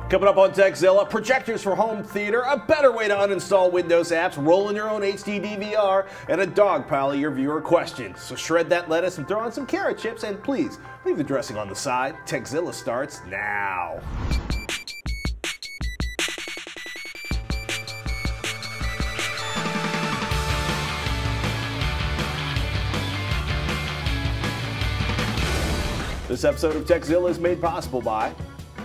Coming up on Tekzilla, projectors for home theater, a better way to uninstall Windows apps, rolling your own HDTV, and a dog pile of your viewer questions. So shred that lettuce and throw on some carrot chips, and please, leave the dressing on the side. Tekzilla starts now. This episode of Tekzilla is made possible by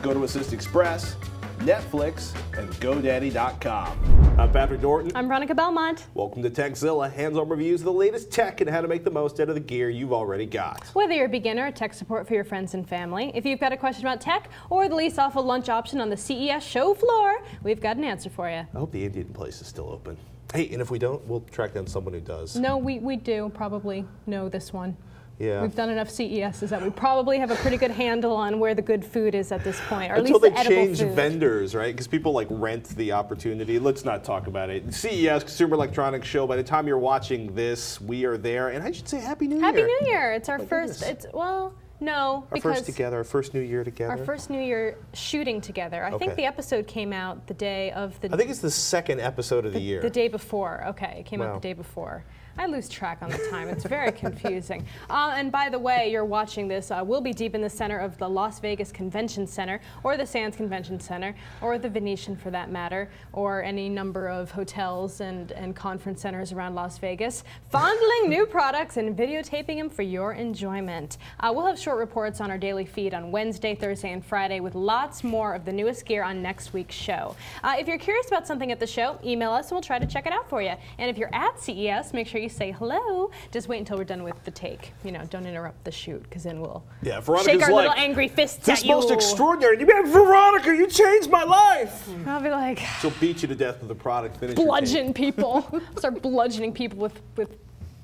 Go to Assist Express, Netflix, and GoDaddy.com. I'm Patrick Norton. I'm Veronica Belmont. Welcome to Tekzilla, hands-on reviews of the latest tech and how to make the most out of the gear you've already got. Whether you're a beginner or tech support for your friends and family, if you've got a question about tech or the least awful lunch option on the CES show floor, we've got an answer for you. I hope the Indian place is still open. Hey, and if we don't, we'll track down someone who does. No, we do probably know this one. Yeah. We've done enough CESs that we probably have a pretty good handle on where the good food is at this point, or Until at least they the edible change food. vendors, right? Because people like rent the opportunity. Let's not talk about it. CES, Consumer Electronics Show. By the time you're watching this, we are there, and I should say Happy New Year. Happy New Year! It's our My first. goodness. It's well, no, Our because first together, our first New Year together. our first New Year shooting together. I think the episode came out the day of the. I think it's the second episode of the year. The day before. Okay, it came out Wow. the day before. I lose track on the time. It's very confusing. And by the way, you're watching this. We'll be deep in the center of the Las Vegas Convention Center, or the Sands Convention Center, or the Venetian for that matter, or any number of hotels and conference centers around Las Vegas, fondling new products and videotaping them for your enjoyment. We'll have short reports on our daily feed on Wednesday, Thursday, and Friday with lots more of the newest gear on next week's show. If you're curious about something at the show, email us and we'll try to check it out for you. And if you're at CES, make sure you say hello. Just wait until we're done with the take. You know, don't interrupt the shoot, because then we'll shake our little angry fists at you. This most extraordinary. You mean, Veronica, you changed my life. I'll be like, she'll beat you to death with the product. Finish your bludgeon tape. people. Start bludgeoning people with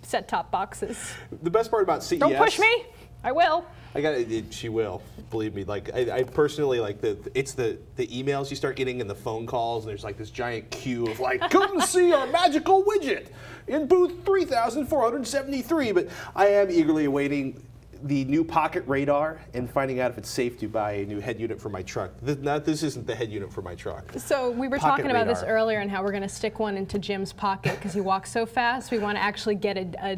set-top boxes. The best part about CES. Don't push me. I will. I got it. She will, believe me. Like I personally like it's the emails you start getting and the phone calls. And there's like this giant queue of like, come see our magical widget in booth 3473. But I am eagerly awaiting the new pocket radar and finding out if it's safe to buy a new head unit for my truck. This isn't the head unit for my truck. So we were Pocket talking about this radar. earlier and how we're going to stick one into Jim's pocket because he walks so fast. We want to actually get a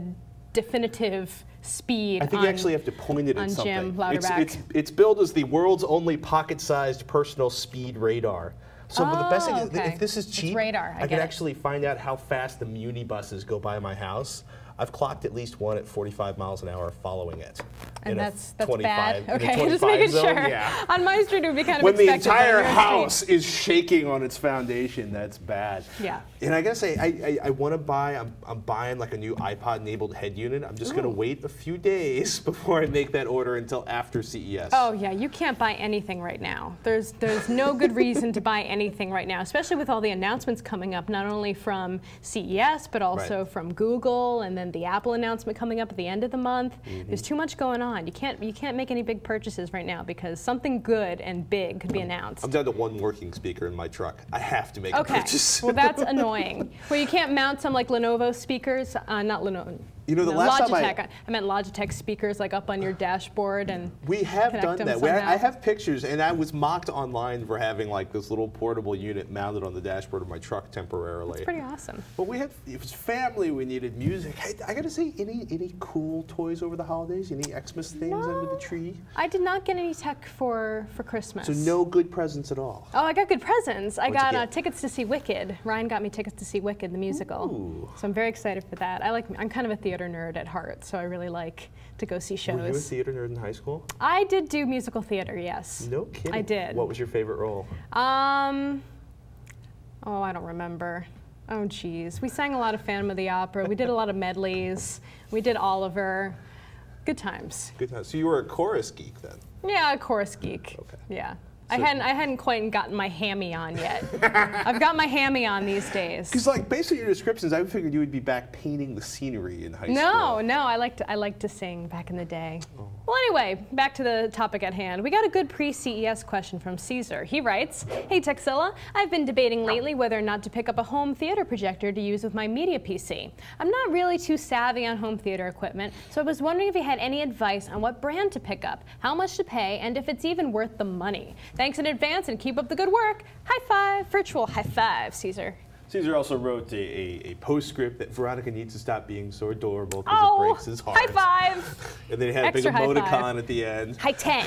definitive speed. I think you actually have to point it at something. Jim Louderback. It's billed as the world's only pocket-sized personal speed radar. So but the best thing is, if this is cheap, radar. I can actually find out how fast the Muni buses go by my house. I've clocked at least one at 45 miles an hour following it. And that's 25, bad. in a Okay, 25 just making zone, sure. Yeah. On my street, it would be kind of when the expected, but on entire your house street- is shaking on its foundation, that's bad. Yeah. And I gotta say, I want to buy. I'm buying like a new iPod-enabled head unit. I'm just gonna wait a few days before I make that order until after CES. Oh yeah, you can't buy anything right now. There's no good reason to buy anything right now, especially with all the announcements coming up, not only from CES but also from Google, and then the Apple announcement coming up at the end of the month. There's too much going on. You can't make any big purchases right now because something good and big could be announced. I'm down to one working speaker in my truck. I have to make a purchase. Well, that's annoying. Well, you can't mount some like Lenovo speakers, not Lenovo. You know, the last Logitech. time I meant Logitech speakers, like up on your dashboard, and we have done that. somehow. I have pictures, and I was mocked online for having like this little portable unit mounted on the dashboard of my truck temporarily. It's pretty awesome. But it was family. We needed music. Hey, I gotta say, any cool toys over the holidays? Any Xmas things under the tree? I did not get any tech for Christmas. So no good presents at all. Oh, I got good presents. I What'd you got get? tickets to see Wicked. Ryan got me tickets to see Wicked, the musical. Ooh. So I'm very excited for that. I'm kind of a theater nerd at heart, so I really like to go see shows. Were you a theater nerd in high school? I did do musical theater, yes. No kidding. I did. What was your favorite role? Oh, I don't remember. Oh, geez. We sang a lot of Phantom of the Opera. We did a lot of medleys. We did Oliver. Good times. Good time. So you were a chorus geek then? Yeah, a chorus geek. Okay. Yeah. So I hadn't quite gotten my hammy on yet. I've got my hammy on these days. Because like based on your descriptions, I figured you would be back painting the scenery in high school. No, I liked to sing back in the day. Oh. Well, anyway, back to the topic at hand. We got a good pre-CES question from Caesar. He writes, "Hey Tekzilla, I've been debating lately whether or not to pick up a home theater projector to use with my media PC. I'm not really too savvy on home theater equipment, so I was wondering if you had any advice on what brand to pick up, how much to pay, and if it's even worth the money. Thanks in advance and keep up the good work. High five, virtual high five, Caesar." Caesar also wrote a postscript that Veronica needs to stop being so adorable because it breaks his heart. High five! And then he had Extra a big emoticon five. at the end. High 10.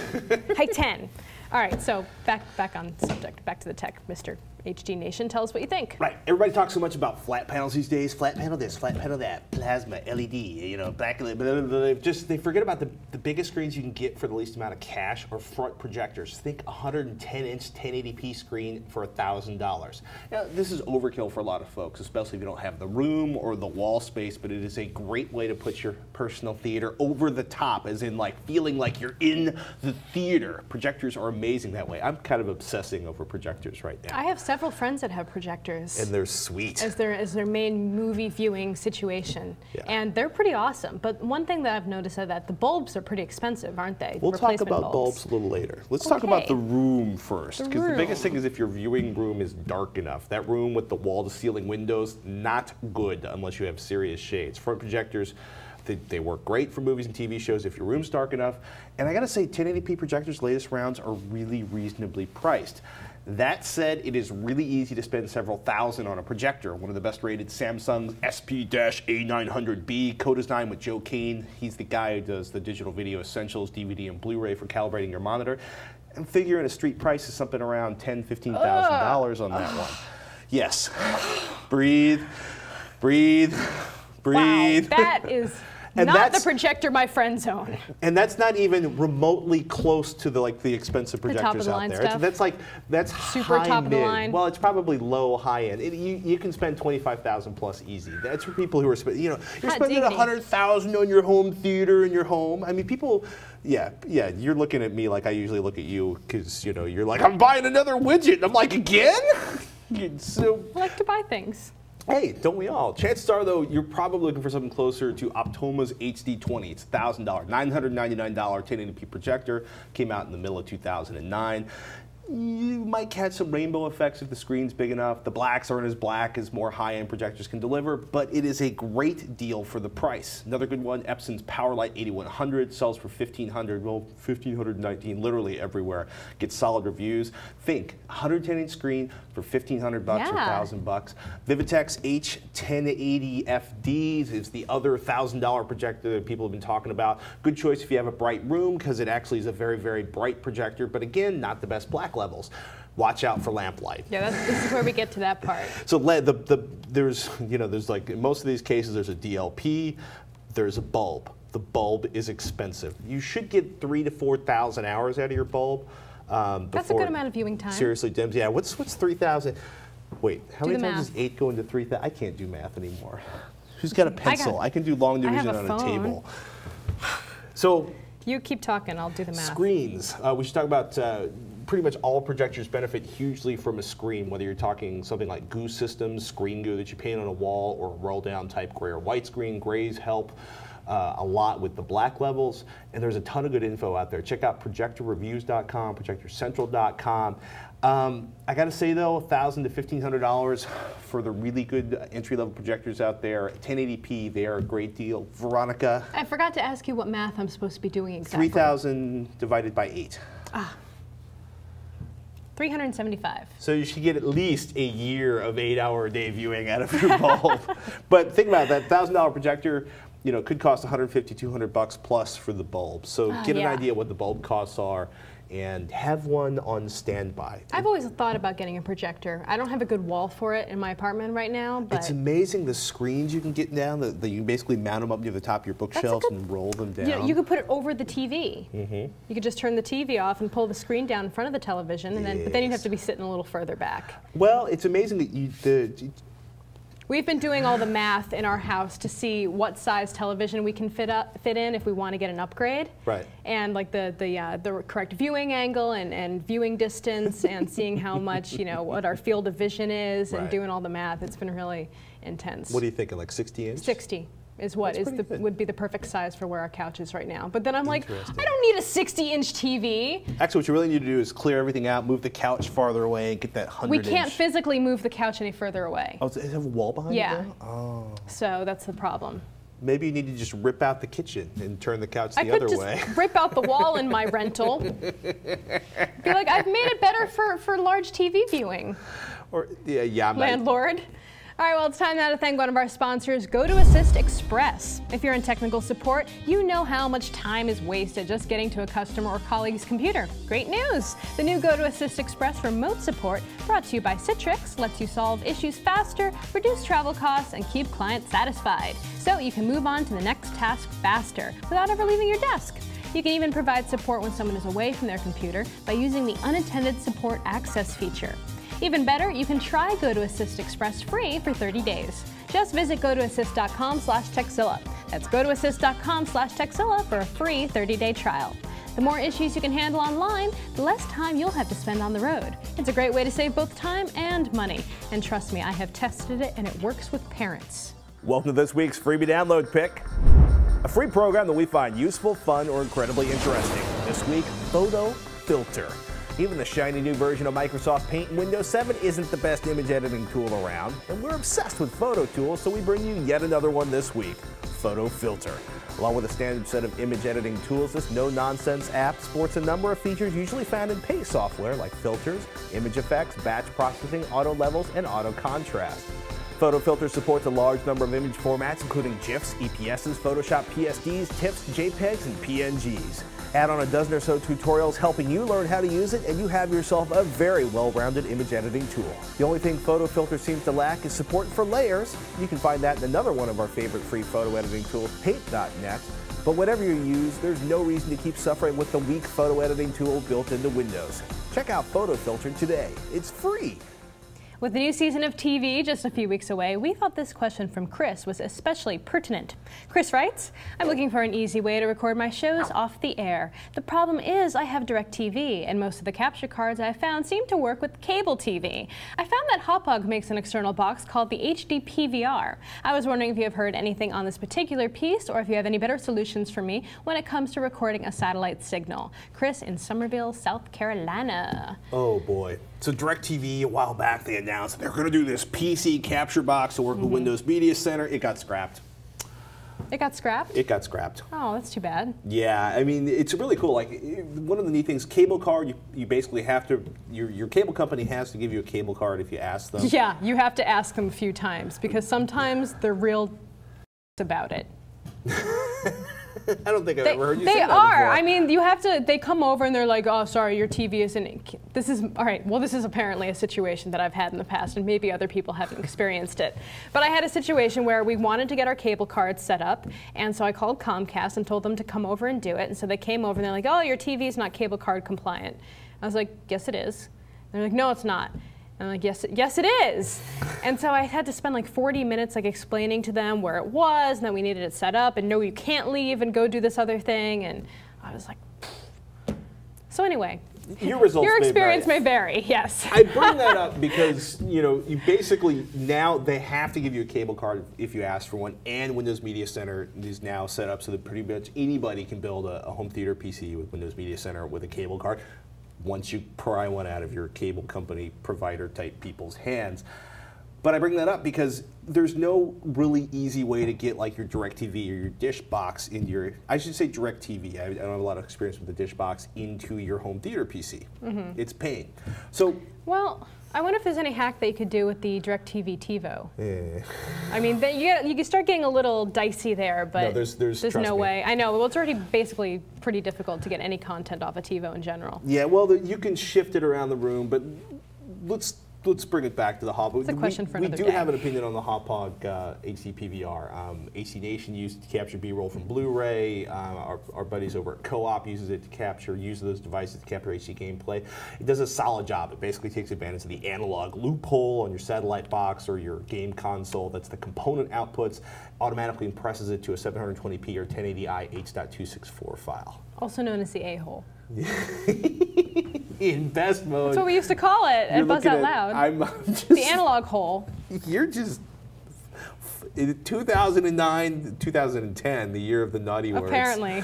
High 10. All right, so back on subject, back to the tech. Mr. HD Nation, tell us what you think. Right, everybody talks so much about flat panels these days. Flat panel this, flat panel that, plasma, LED, you know, backlit, they forget about the biggest screens you can get for the least amount of cash or front projectors. Think 110-inch 1080p screen for $1,000. Now, this is overkill for a lot of folks, especially if you don't have the room or the wall space, but it is a great way to put your personal theater over the top, as in like feeling like you're in the theater. Projectors are amazing that way. I'm kind of obsessing over projectors right now. I have several friends that have projectors. And they're sweet. As their main movie viewing situation. Yeah. And they're pretty awesome. But one thing that I've noticed is that the bulbs are pretty expensive, aren't they? We'll talk about bulbs a little later. Let's talk about the room first. Because the biggest thing is if your viewing room is dark enough. That room with the wall-to-ceiling windows, not good unless you have serious shades. Front projectors, they work great for movies and TV shows if your room's dark enough. And I gotta say, 1080p projectors' latest rounds are really reasonably priced. That said, it is really easy to spend several thousand on a projector. One of the best rated Samsung's SP-A900B, co-designed with Joe Kane. He's the guy who does the digital video essentials, DVD and Blu-ray for calibrating your monitor. And figuring a street price is something around $10,000, $15,000 on that one. Yes. Breathe, breathe, breathe. Wow, that is not the projector my friends own. And that's not even remotely close to the expensive projectors out there. That's super high top of the mid. line. Well, it's probably low high end. You can spend $25,000 plus easy. That's for people who are you're spending $100,000 on your home theater in your home. I mean, people. Yeah, you're looking at me like I usually look at you because you're like, I'm buying another widget. I'm like, again? So I like to buy things. Hey, don't we all? Chances are, though, you're probably looking for something closer to Optoma's HD20. It's $1,000, $999 1080p projector. Came out in the middle of 2009. You might catch some rainbow effects if the screen's big enough. The blacks aren't as black as more high-end projectors can deliver, but it is a great deal for the price. Another good one, Epson's PowerLight 8100 sells for $1,500, well, $1,519 literally everywhere. Gets solid reviews. Think 110-inch screen for $1,500 or $1,000. Vivitek's H1080FD is the other $1,000 projector that people have been talking about. Good choice if you have a bright room because it actually is a very, very bright projector, but again, not the best black levels. Watch out for lamplight. Yeah, this is where we get to that part. So there's like in most of these cases there's a DLP, there's a bulb. The bulb is expensive. You should get 3,000 to 4,000 hours out of your bulb. That's a good amount of viewing time. Seriously dims. Yeah, what's 3,000? Wait, how many times math. does 8 go into 3,000? I can't do math anymore. Who's got a pencil? I can do long division on a table. So you keep talking, I'll do the math. Screens. We should talk about pretty much all projectors benefit hugely from a screen, whether you're talking something like goo systems, screen goo that you paint on a wall, or roll down type gray or white screen. Grays help a lot with the black levels, and there's a ton of good info out there. Check out projectorreviews.com, projectorcentral.com. I gotta say though, $1,000 to $1,500 for the really good entry-level projectors out there. 1080p, they are a great deal. Veronica? I forgot to ask you what math I'm supposed to be doing exactly. 3,000 divided by 8. 375. So you should get at least a year of 8-hour-a-day viewing out of your bulb. But think about that, $1,000 projector, could cost $150, $200 plus for the bulb. So get an idea what the bulb costs are and have one on standby. I've always thought about getting a projector. I don't have a good wall for it in my apartment right now. But it's amazing the screens you can get down, that you basically mount them up near the top of your bookshelves and roll them down. You could put it over the TV. You could just turn the TV off and pull the screen down in front of the television, and but then you'd have to be sitting a little further back. Well, it's amazing that we've been doing all the math in our house to see what size television we can fit in if we want to get an upgrade. Right. And like the correct viewing angle and viewing distance and seeing how much, what our field of vision is and doing all the math. It's been really intense. What are you thinking, like 60 inch? 60. is what would be the perfect size for where our couch is right now. But then I'm like, I don't need a 60-inch TV. Actually, what you really need to do is clear everything out, move the couch farther away, and get that 100-inch. We can't physically move the couch any further away. Oh, does it have a wall behind it? Yeah. Oh. So that's the problem. Maybe you need to just rip out the kitchen and turn the couch the other way. I could just rip out the wall in my rental. Be like, I've made it better for large TV viewing. Or yeah, landlord. All right, well, it's time now to thank one of our sponsors, GoToAssist Express. If you're in technical support, you know how much time is wasted just getting to a customer or colleague's computer. Great news! The new GoToAssist Express remote support, brought to you by Citrix, lets you solve issues faster, reduce travel costs, and keep clients satisfied. So you can move on to the next task faster without ever leaving your desk. You can even provide support when someone is away from their computer by using the unattended support access feature. Even better, you can try GoToAssist Express free for 30 days. Just visit gotoassist.com/Tekzilla. That's gotoassist.com/Tekzilla for a free 30-day trial. The more issues you can handle online, the less time you'll have to spend on the road. It's a great way to save both time and money. And trust me, I have tested it and it works with parents. Welcome to this week's Freebie Download Pick. A free program that we find useful, fun, or incredibly interesting. This week, PhotoFiltre. Even the shiny new version of Microsoft Paint in Windows 7 isn't the best image editing tool around, and we're obsessed with photo tools, so we bring you yet another one this week, PhotoFiltre. Along with a standard set of image editing tools, this no-nonsense app sports a number of features usually found in paid software like filters, image effects, batch processing, auto levels, and auto contrast. PhotoFiltre supports a large number of image formats, including GIFs, EPSs, Photoshop PSDs, TIFFs, JPEGs, and PNGs. Add on a dozen or so tutorials helping you learn how to use it, and you have yourself a very well-rounded image editing tool. The only thing PhotoFiltre seems to lack is support for layers. You can find that in another one of our favorite free photo editing tools, Paint.net. But whatever you use, there's no reason to keep suffering with the weak photo editing tool built into Windows. Check out PhotoFiltre today. It's free. With the new season of TV just a few weeks away, we thought this question from Chris was especially pertinent. Chris writes, I'm looking for an easy way to record my shows off the air. The problem is I have DirecTV, and most of the capture cards I've found seem to work with cable TV. I found that Hauppauge makes an external box called the HDTV. I was wondering if you have heard anything on this particular piece, or if you have any better solutions for me when it comes to recording a satellite signal. Chris in Summerville, South Carolina. Oh boy. So DirecTV, a while back, they announced they're going to do this PC capture box to work with Windows Media Center. It got scrapped. It got scrapped? It got scrapped. Oh, that's too bad. Yeah, I mean, it's really cool. Like, one of the neat things, cable card, you basically have to, your cable company has to give you a cable card if you ask them. Yeah, you have to ask them a few times, because sometimes they're real about it. I don't think I've ever heard you say that before. They are. I mean, you have to, they come over and they're like, oh, sorry, your TV isn't, this is, all right, well, this is apparently a situation that I've had in the past, and maybe other people haven't experienced it. But I had a situation where we wanted to get our cable cards set up, and so I called Comcast and told them to come over and do it. And so they came over and they're like, oh, your TV is not cable card compliant. I was like, yes, it is. And they're like, no, it's not. And I'm like, yes, it is. And so I had to spend like 40 minutes like explaining to them where it was, and that we needed it set up, and no, you can't leave and go do this other thing. And I was like, so anyway, your experience may vary, yes. I bring that up because, you know, you basically, now they have to give you a cable card if you ask for one, and Windows Media Center is now set up so that pretty much anybody can build a home theater PC with Windows Media Center with a cable card, once you pry one out of your cable company provider type people's hands. But I bring that up because there's no really easy way to get like your DirecTV or your dish box in your, I should say DirecTV, I don't have a lot of experience with the dish box, into your home theater PC. It's pain. So, well, I wonder if there's any hack that you could do with the DirecTV TiVo. Yeah. I mean, you can start getting a little dicey there, but no, there's no way. I know, well, it's already basically pretty difficult to get any content off a TiVo in general. Yeah, well, you can shift it around the room, but let's bring it back to the Hauppauge. It's a question for another day. We do have an opinion on the Hauppauge HDPVR. AC Nation used to capture B-roll from Blu-ray. Our buddies over at Co-op uses it to use those devices to capture HD gameplay. It does a solid job. It basically takes advantage of the analog loophole on your satellite box or your game console. That's the component outputs. Automatically impresses it to a 720p or 1080i H.264 file. Also known as the A-hole. In best mode. That's what we used to call it at Buzz Out Loud. I'm just, the analog hole. You're just In 2009, 2010, the year of the naughty words. Apparently.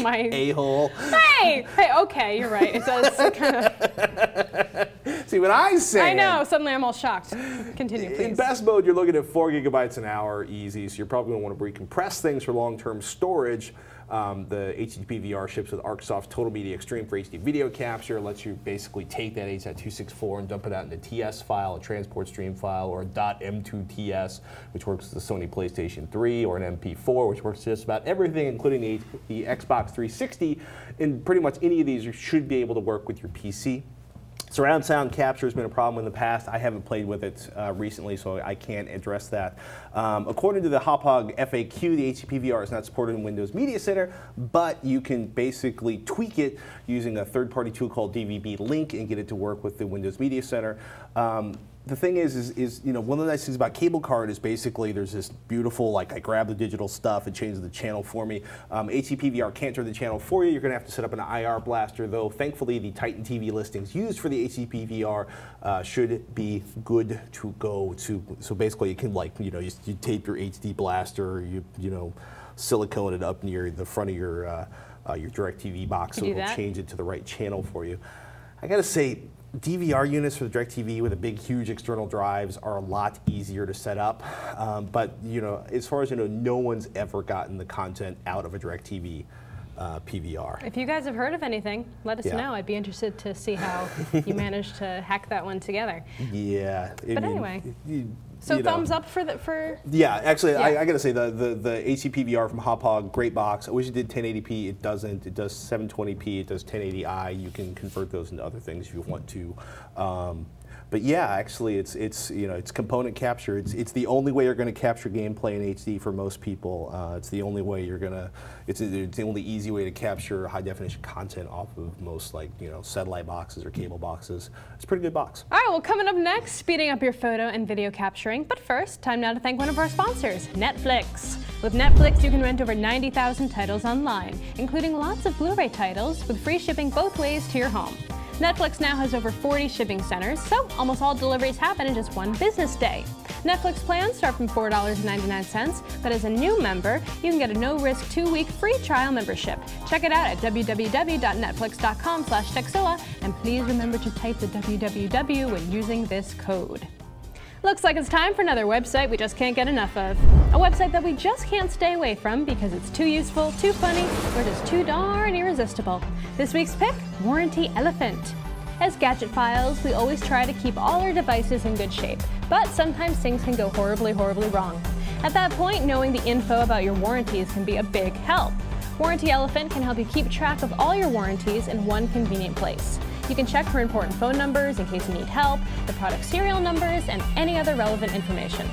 My a-hole. Hey, okay, you're right. It does kind of. See what I say? I know. Suddenly, I'm all shocked. Continue, please. In best mode, you're looking at 4 gigabytes an hour, easy. So you're probably going to want to recompress things for long-term storage. The HDTV VR ships with Arcsoft's Total Media Extreme for HD video capture. It lets you basically take that H.264 and dump it out into a TS file, a transport stream file, or a .m2ts, which works with the Sony PlayStation 3, or an MP4, which works with just about everything, including the Xbox 360. And pretty much any of these you should be able to work with your PC. Surround sound capture has been a problem in the past. I haven't played with it recently, so I can't address that. According to the Hauppauge FAQ, the HDTV VR is not supported in Windows Media Center, but you can basically tweak it using a third-party tool called DVB Link and get it to work with the Windows Media Center. The thing is, you know, one of the nice things about Cable Card is basically there's this beautiful, like, I grab the digital stuff, it changes the channel for me. HDTV VR can't turn the channel for you. You're going to have to set up an IR blaster, though thankfully the Titan TV listings used for the HDTV VR should be good to go. So basically you can, like, you know, you tape your HD blaster, you know, silicone it up near the front of your DirecTV box so it'll change it to the right channel for you. I got to say, DVR units for the DirecTV with a big, huge external drives are a lot easier to set up. But, you know, as far as you know, no one's ever gotten the content out of a DirecTV PVR. If you guys have heard of anything, let us know. I'd be interested to see how you managed to hack that one together. Yeah. But anyway. So thumbs up for yeah, actually, yeah. I got to say the HDTV VR from Hauppauge, great box. I wish it did 1080p. It doesn't. It does 720p. It does 1080i. You can convert those into other things if you want to. But yeah, actually, it's you know, it's component capture. It's the only way you're going to capture gameplay in HD for most people. It's the only way you're gonna. It's the only easy way to capture high definition content off of most, like, you know, satellite boxes or cable boxes. It's a pretty good box. All right, well, coming up next, speeding up your photo and video capturing. But first, time now to thank one of our sponsors, Netflix. With Netflix, you can rent over 90,000 titles online, including lots of Blu-ray titles with free shipping both ways to your home. Netflix now has over 40 shipping centers, so almost all deliveries happen in just one business day. Netflix plans start from $4.99, but as a new member, you can get a no-risk 2-week free trial membership. Check it out at www.netflix.com/Tekzilla, and please remember to type the www when using this code. Looks like it's time for another website we just can't get enough of. A website that we just can't stay away from because it's too useful, too funny, or just too darn irresistible. This week's pick, Warranty Elephant. As gadget files, we always try to keep all our devices in good shape, but sometimes things can go horribly, horribly wrong. At that point, knowing the info about your warranties can be a big help. Warranty Elephant can help you keep track of all your warranties in one convenient place. You can check for important phone numbers in case you need help, the product serial numbers, and any other relevant information.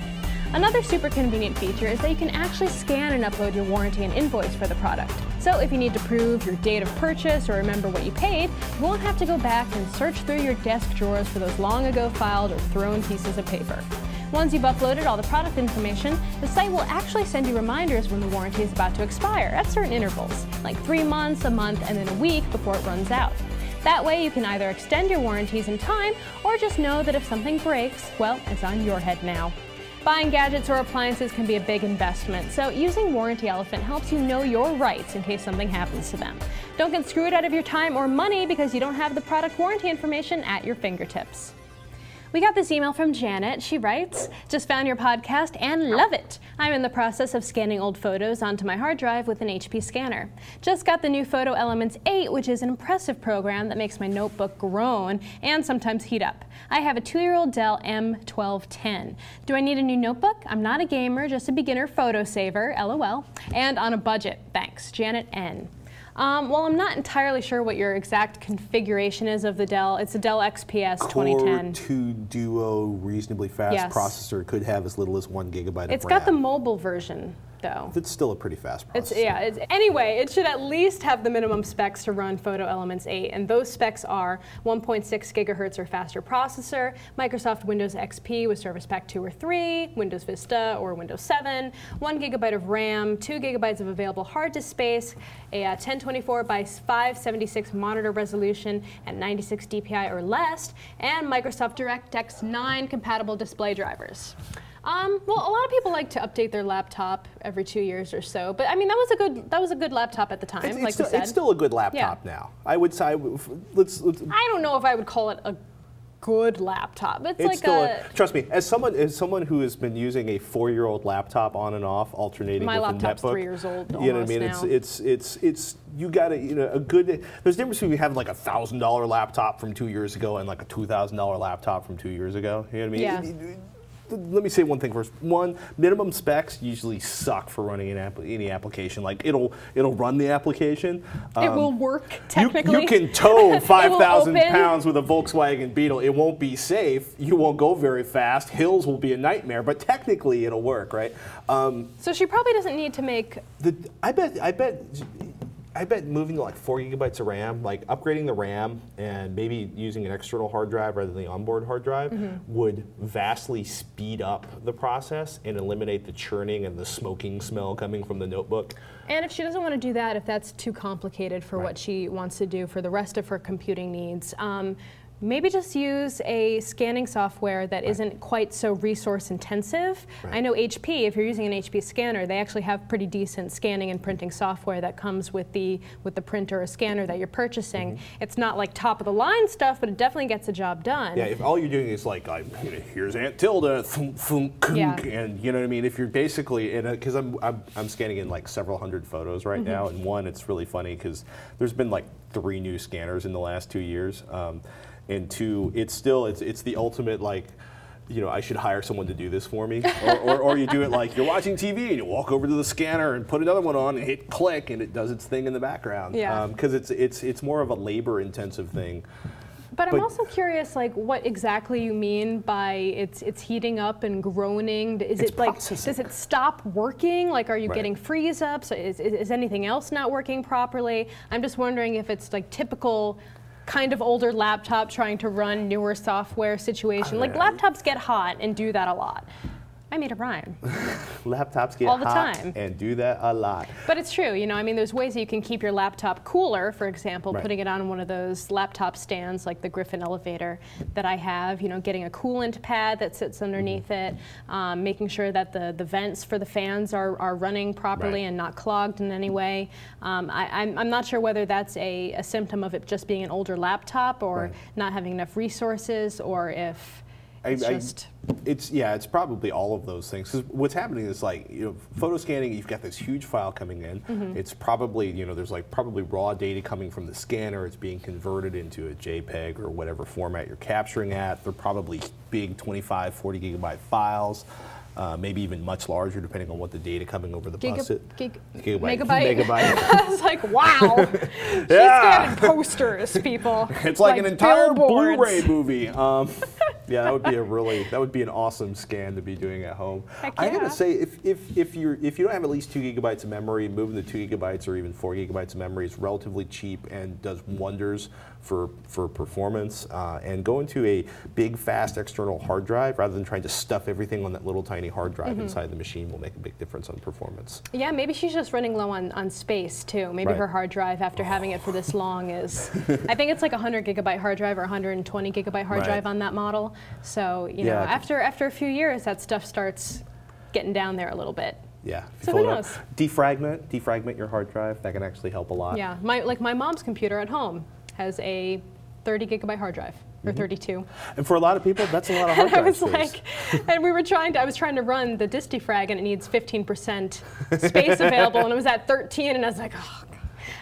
Another super convenient feature is that you can actually scan and upload your warranty and invoice for the product. So if you need to prove your date of purchase or remember what you paid, you won't have to go back and search through your desk drawers for those long ago filed or thrown pieces of paper. Once you've uploaded all the product information, the site will actually send you reminders when the warranty is about to expire at certain intervals, like 3 months, a month, and then a week before it runs out. That way you can either extend your warranties in time or just know that if something breaks, well, it's on your head now. Buying gadgets or appliances can be a big investment, so using Warranty Elephant helps you know your rights in case something happens to them. Don't get screwed out of your time or money because you don't have the product warranty information at your fingertips. We got this email from Janet. She writes, "Just found your podcast and love it. I'm in the process of scanning old photos onto my hard drive with an HP scanner. Just got the new Photo Elements 8, which is an impressive program that makes my notebook groan and sometimes heat up. I have a 2-year-old Dell M1210. Do I need a new notebook? I'm not a gamer, just a beginner photo saver, LOL, and on a budget. Thanks, Janet N." Well, I'm not entirely sure what your exact configuration is of the Dell. It's a Dell XPS 2010. Core 2 Duo, reasonably fast processor. Could have as little as 1 GB of RAM. It's got the mobile version, though. It's still a pretty fast processor. Anyway, it should at least have the minimum specs to run Photo Elements 8, and those specs are 1.6 gigahertz or faster processor, Microsoft Windows XP with Service Pack 2 or 3, Windows Vista or Windows 7, 1 GB of RAM, 2 GB of available hard disk space, a 1024 by 576 monitor resolution at 96 DPI or less, and Microsoft DirectX 9 compatible display drivers. Well, a lot of people like to update their laptop every 2 years or so, but I mean that was a good laptop at the time, like we said. It's still a good laptop now. I would say let's. I don't know if I would call it a good laptop. It's like still trust me, as someone who has been using a 4-year-old laptop on and off, alternating my with a laptop's netbook. 3 years old. You know what I mean? Now. It's you got to a good. There's a difference between having like $1,000 laptop from 2 years ago and like a $2,000 laptop from 2 years ago. You know what I mean? Yeah. Let me say one thing first. One, minimum specs usually suck for running any application. Like it'll run the application. It will work technically. You can tow 5,000 pounds with a Volkswagen Beetle. It won't be safe. You won't go very fast. Hills will be a nightmare. But technically, it'll work, right? So she probably doesn't need to make. I bet moving to like 4 gigabytes of RAM, like upgrading the RAM and maybe using an external hard drive rather than the onboard hard drive would vastly speed up the process and eliminate the churning and the smoking smell coming from the notebook. And if she doesn't want to do that, if that's too complicated for what she wants to do for the rest of her computing needs, maybe just use a scanning software that isn't quite so resource intensive. I know HP, if you're using an HP scanner, they actually have pretty decent scanning and printing software that comes with the printer or scanner that you're purchasing. It's not like top of the line stuff, but it definitely gets the job done. Yeah, if all you're doing is like, here's Aunt Tilda, thunk, thunk, kunk, and you know what I mean? If you're basically, because I'm scanning in like several hundred photos right now, and one, it's really funny because there's been like 3 new scanners in the last 2 years. And 2, it's the ultimate like, I should hire someone to do this for me. or you do it like you're watching TV and you walk over to the scanner and put another one on and hit click and it does its thing in the background. Yeah. Because it's more of a labor intensive thing. But I'm also curious, like, what exactly you mean by it's heating up and groaning. Is it like, does it stop working? Like, are you getting freeze ups? Is anything else not working properly? I'm just wondering if it's like typical kind of older laptop trying to run newer software situation. Like laptops get hot and do that a lot. I made a rhyme. Laptops get all the hot time and do that a lot. But it's true, I mean, there's ways that you can keep your laptop cooler, for example, putting it on one of those laptop stands like the Griffin elevator that I have, getting a coolant pad that sits underneath it, making sure that the vents for the fans are running properly and not clogged in any way. I'm not sure whether that's a symptom of it just being an older laptop or not having enough resources, or if it's probably all of those things. Because what's happening is like, photo scanning, you've got this huge file coming in. It's probably, there's like probably raw data coming from the scanner. It's being converted into a JPEG or whatever format you're capturing at. They're probably big 25, 40 gigabyte files. Maybe even much larger, depending on what the data coming over the bus is. Megabyte. I was like, wow. She's scanning posters, people. It's like an entire Blu-ray movie. Yeah, that would be an awesome scan to be doing at home. I gotta say, if you don't have at least 2 gigabytes of memory, moving to 2 gigabytes or even 4 gigabytes of memory is relatively cheap and does wonders for performance. And going to a big, fast external hard drive rather than trying to stuff everything on that little tiny hard drive inside the machine will make a big difference on performance. Yeah, maybe she's just running low on space too. Maybe her hard drive, after having it for this long, is I think it's like a 100 gigabyte hard drive or 120 gigabyte hard drive on that model. So after a few years, that stuff starts getting down there a little bit. Yeah. So who knows? Defragment your hard drive. That can actually help a lot. Yeah. My mom's computer at home has a 30 gigabyte hard drive. Or 32. And for a lot of people, that's a lot of hard drive space. And I was trying to run the disk defrag, and it needs 15% space available, and it was at 13, and I was like, oh,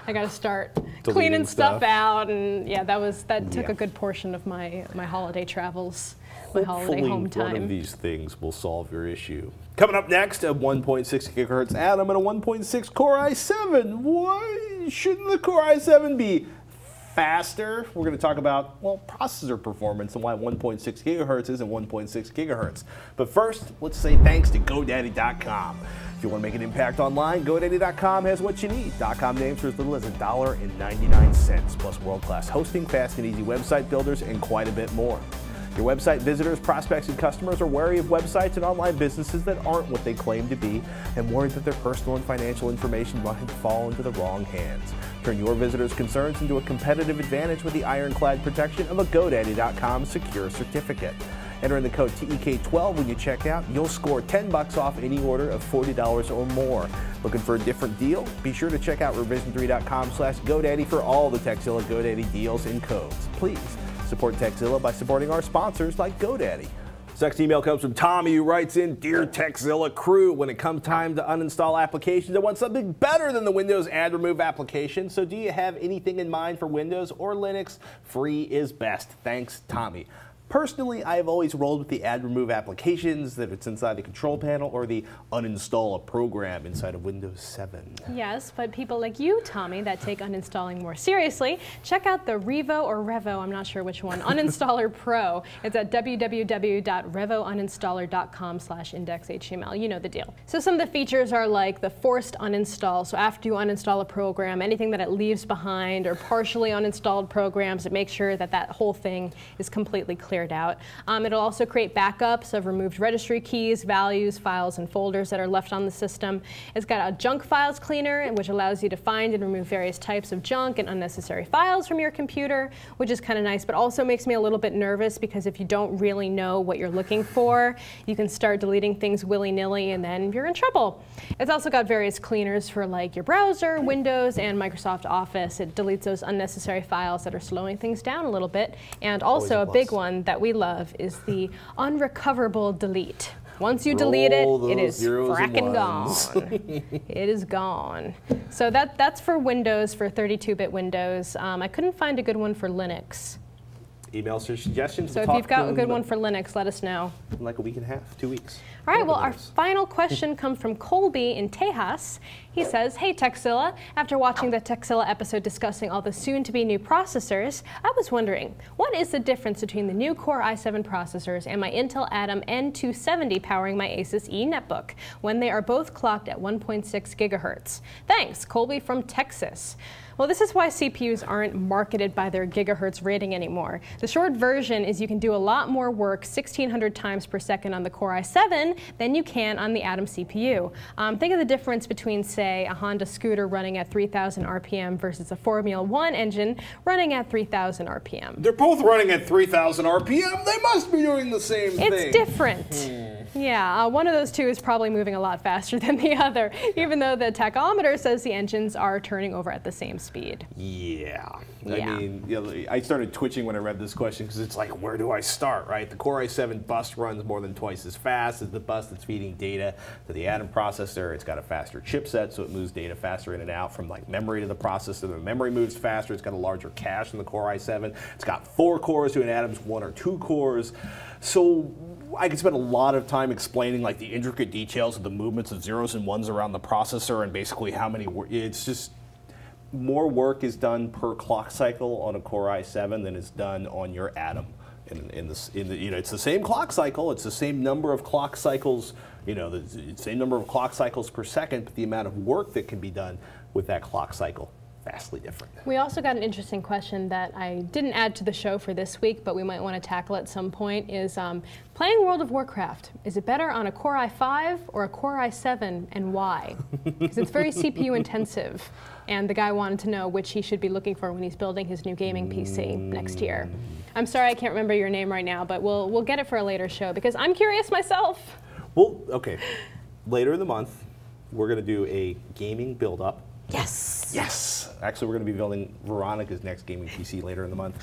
I got to start cleaning stuff out, and that took a good portion of my holiday travels, my holiday home time. One of these things will solve your issue. Coming up next, a 1.6 gigahertz Atom and a 1.6 Core i7. Why shouldn't the Core i7 be faster? We're going to talk about, processor performance and why 1.6 gigahertz isn't 1.6 gigahertz. But first, let's say thanks to GoDaddy.com. If you want to make an impact online, GoDaddy.com has what you need. .com names for as little as $1.99, plus world-class hosting, fast and easy website builders, and quite a bit more. Your website visitors, prospects, and customers are wary of websites and online businesses that aren't what they claim to be, and worried that their personal and financial information might fall into the wrong hands. Turn your visitors' concerns into a competitive advantage with the ironclad protection of a GoDaddy.com secure certificate. Enter in the code TEK12 when you check out. You'll score $10 off any order of $40 or more. Looking for a different deal? Be sure to check out revision3.com/GoDaddy for all the Tekzilla GoDaddy deals and codes. Please support Tekzilla by supporting our sponsors like GoDaddy. This next email comes from Tommy, who writes in, "Dear Tekzilla crew, when it comes time to uninstall applications, I want something better than the Windows Add Remove application. So do you have anything in mind for Windows or Linux? Free is best. Thanks, Tommy." Personally, I have always rolled with the Add Remove applications, that it's inside the control panel, or the uninstall a program inside of Windows 7. Yes, but people like you, Tommy, that take uninstalling more seriously, check out the Revo or Revo, I'm not sure which one, Uninstaller Pro. It's at www.revouninstaller.com/indexhtml. You know the deal. So some of the features are like the forced uninstall. So after you uninstall a program, anything that it leaves behind or partially uninstalled programs, it makes sure that that whole thing is completely cleared out. It'll also create backups of removed registry keys, values, files, and folders that are left on the system. It's got a junk files cleaner, which allows you to find and remove various types of junk and unnecessary files from your computer, which is kind of nice, but also makes me a little bit nervous because if you don't really know what you're looking for, you can start deleting things willy-nilly and then you're in trouble. It's also got various cleaners for like your browser, Windows, and Microsoft Office. It deletes those unnecessary files that are slowing things down a little bit. And also a big one that we love is the unrecoverable delete. Once you delete it, it is fracking gone. It is gone. So that's for Windows, for 32-bit Windows. I couldn't find a good one for Linux. Email suggestions. So if you've got a good one for Linux, let us know. In like a week and a half, 2 weeks. All right, well, our final question comes from Colby in Tejas. He says, "Hey, Tekzilla, after watching the Tekzilla episode discussing all the soon-to-be new processors, I was wondering, what is the difference between the new Core i7 processors and my Intel Atom N270 powering my Asus E netbook when they are both clocked at 1.6 gigahertz? Thanks, Colby from Texas." Well, this is why CPUs aren't marketed by their gigahertz rating anymore. The short version is you can do a lot more work 1,600 times per second on the Core i7 than you can on the Atom CPU. Think of the difference between, say, a Honda scooter running at 3,000 RPM versus a Formula One engine running at 3,000 RPM. They're both running at 3,000 RPM. They must be doing the same thing. It's different. Yeah, one of those two is probably moving a lot faster than the other, even though the tachometer says the engines are turning over at the same speed. Yeah. I mean, I started twitching when I read this question because it's like, where do I start, right? The Core i7 bus runs more than twice as fast as the bus that's feeding data to the Atom processor. It's got a faster chipset, so it moves data faster in and out from like memory to the processor. The memory moves faster. It's got a larger cache than the Core i7. It's got 4 cores to an Atom's 1 or 2 cores. So I could spend a lot of time explaining like the intricate details of the movements of zeros and ones around the processor and basically how many, it's just, more work is done per clock cycle on a Core i7 than is done on your Atom. It's the same clock cycle, it's the same number of clock cycles, the same number of clock cycles per second, but the amount of work that can be done with that clock cycle, vastly different. We also got an interesting question that I didn't add to the show for this week, but we might want to tackle at some point, is playing World of Warcraft. Is it better on a Core i5 or a Core i7, and why? Because it's very CPU intensive. And the guy wanted to know which he should be looking for when he's building his new gaming PC next year. I'm sorry I can't remember your name right now, but we'll get it for a later show because I'm curious myself. Well, okay. Later in the month, we're going to do a gaming build-up. Yes. Yes. Actually, we're going to be building Veronica's next gaming PC later in the month.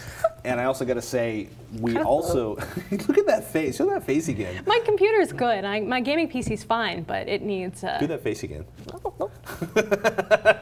And I also got to say, we also, look at that face. Show that face again. My computer's good. My gaming PC's fine, but it needs... Do that face again.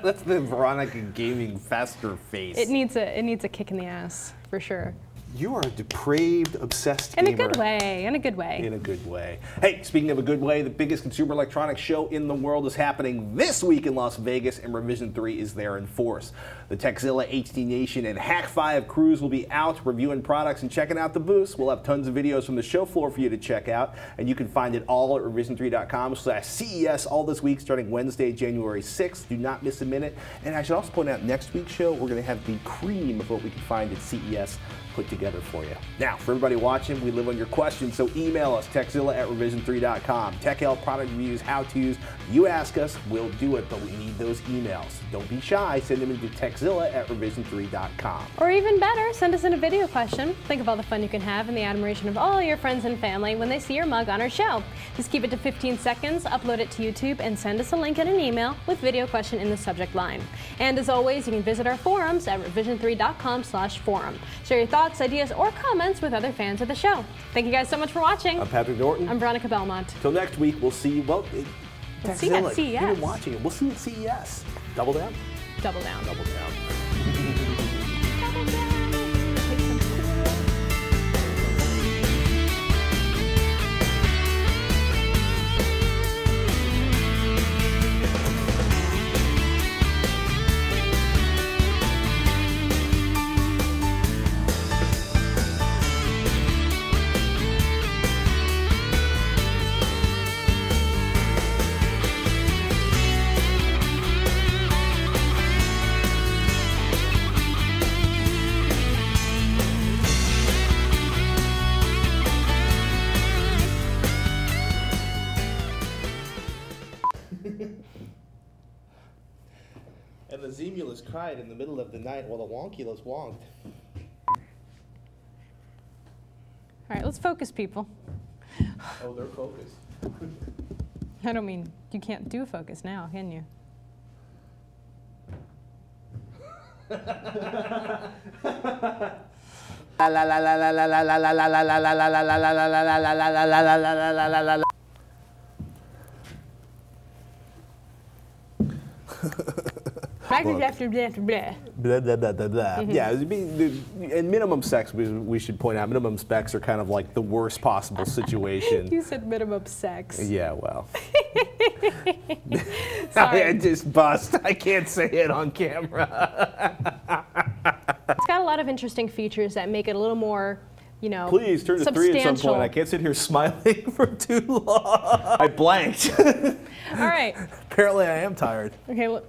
That's the Veronica gaming faster face. It needs a kick in the ass, for sure. You are a depraved, obsessed gamer. In a good way, in a good way. In a good way. Hey, speaking of a good way, the biggest consumer electronics show in the world is happening this week in Las Vegas, and Revision 3 is there in force. The Tekzilla, HD Nation, and Hack5 crews will be out reviewing products and checking out the booths. We'll have tons of videos from the show floor for you to check out, and you can find it all at revision3.com/CES all this week, starting Wednesday, January 6th. Do not miss a minute. And I should also point out, next week's show, we're going to have the cream of what we can find at CES put together. together for you. Now, for everybody watching, we live on your questions, so email us, Tekzilla@revision3.com. Tech help, product reviews, how-tos. You ask us, we'll do it, but we need those emails. Don't be shy. Send them into Tekzilla@revision3.com. Or even better, send us in a video question. Think of all the fun you can have and the admiration of all your friends and family when they see your mug on our show. Just keep it to 15 seconds, upload it to YouTube, and send us a link in an email with video question in the subject line. And as always, you can visit our forums at revision3.com/forum. Share your thoughts, ideas, or comments with other fans of the show. Thank you guys so much for watching. I'm Patrick Norton. I'm Veronica Belmont. Till next week, we'll see you. Well, We'll see you at Tekzilla, CES. you've been watching it. We'll see you at CES. Double down. Double down. Double down. Double down. And the Zemulus cried in the middle of the night while the Wonkulus wonked. All right, let's focus, people. Oh, they're focused. I don't mean you can't do focus now, can you? Blah, blah, blah, blah, blah. Yeah, in minimum sex, we should point out, minimum specs are kind of like the worst possible situation. You said minimum sex. Yeah, well. Sorry. I just bust. I can't say it on camera. It's got a lot of interesting features that make it a little more, you know, Please turn to 3 at some point. I can't sit here smiling for too long. I blanked. All right. Apparently I am tired. Okay, well,